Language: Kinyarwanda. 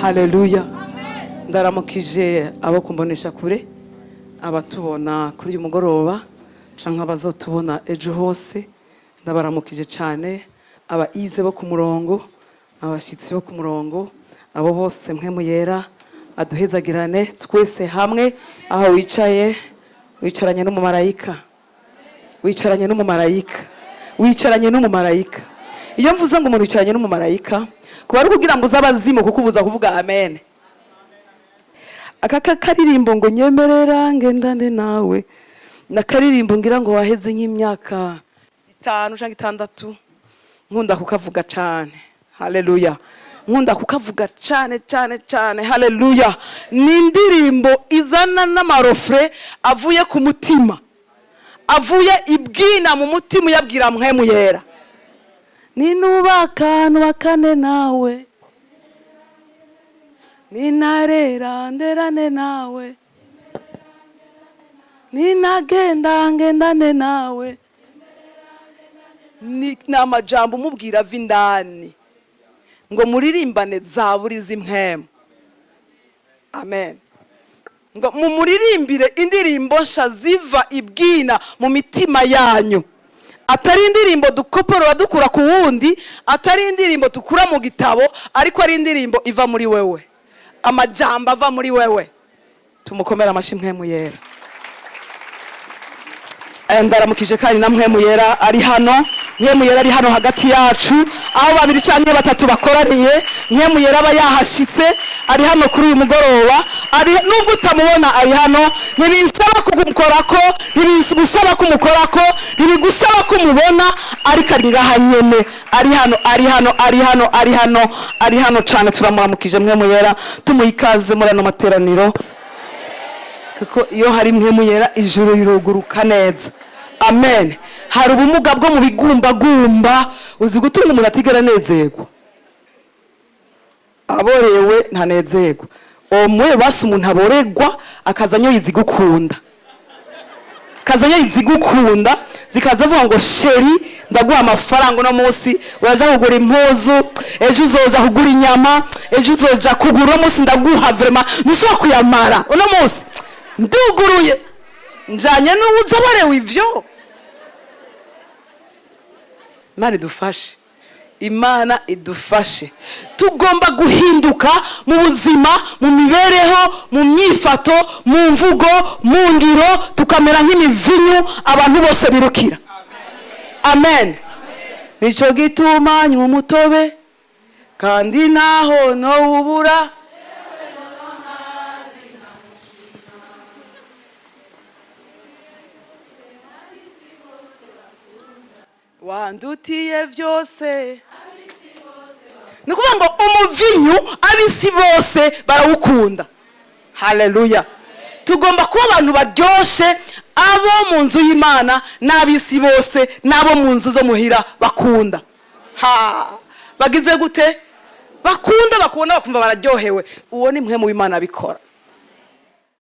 Haleluya. Ndaramukije abo kumbonesha kure, abatubona kuri uyu mugoroba canke abazotubona ejo hose. Ndabaramukije cyane abaize bo ku murongo, abashitsi bo ku murongo, abo bose mwe muyera aduhezagirane twese hamwe. Aho wicaye, wicaranye n'umumarayika, wicaranye n'umumarayika, wicaranye n'umumarayika. Iyo mvuze ngo umuntu wicaranye n'umumarayika, kuba ari kugira ngo uzabazimu kukubuza kuvuga amen. Aka karirimbo ngo nyemerera ngendane nawe, nakaririmbo ngira ngo waheze nk'imyaka 5 cyangwa 6, nkunda kukavuga cyane. Haleluya. Nkunda kukavuga cyane cyane cyane. Haleluya. Ni indirimbo izana n'amarofre avuye ku mutima, avuye ibwina mu mutima, uyabwira mwe muyera. Ninubaka nubakane nawe, ninarera nderane nawe, ninagenda ngendane nawe. Ni amajambo umubwira vindani ngo muririmbane zaburi z'imhemu. Amen. Ngo mumuririmbire indirimbo nsha ziva ibwina mu mitima yanyu, atari indirimbo dukoporora dukura ku wundi, atari indirimbo tukura mu gitabo, ariko ari indirimbo iva muri wewe, amajambo ava muri wewe. Tumukomera amashi mpemu yera. Ndaramukije kandi na mpemu yera ari hano. Mpemu yera ari hano hagati yacu, aho babiri cyangwa batatu bakoraniye. Mpemu yera aba yahashitse, ari hano kuri uyu mugoroba. Ari nubwo utamubona ari hano, ntibisaba kumukorako, ntibigusaba kumukorako, ntibigusaba kumubona, ariko ari ngaha nyene. Ari hano, ari hano, ari hano, ari hano, ari hano cyane. Turamuramukije mpemu yera, tumuyikaze muri ano materaniro, kuko iyo hari mpemu yera ijuru riruguruka neza. Amen. Hari ubumuga bwo mu bigumbagumba, uzi gutuma umuntu atigera nezerwa. Aborewe ntanezerwa. Omwe basi umuntu aboregwa akazanyo yizigukunda, kazanyo yizigukunda, zikazavuga ngo sheri ndaguha amafaranga no munsi uraja kugura impuzu, ejo uzoja kugura inyama, ejo uzoja kugura munsi ndaguha vraiment nishobora kuyamara uno munsi nduguruye njanye n'uza barewe ivyo. Imana idufashe, Imana idufashe. Tugomba guhinduka mu buzima, mu mibereho, mu myifato, mu mvugo, mu ngiro, tukamera nk'imivinyu abantu bose birukira. Amen. Nico gituma nywa umutobe kandi naho no ubura. Wandutiye vyose. Nukuvuga ngo umuvinyu abisi bose barawukunda. Haleluya. Tugomba kuba abantu baryoshe, abo mu nzu y'Imana n'abisi bose n'abo mu nzu zo muhira bakunda. Bagize gute? Bakunda bakumva bararyohewe. Uwo ni mwe mu Imana bikora.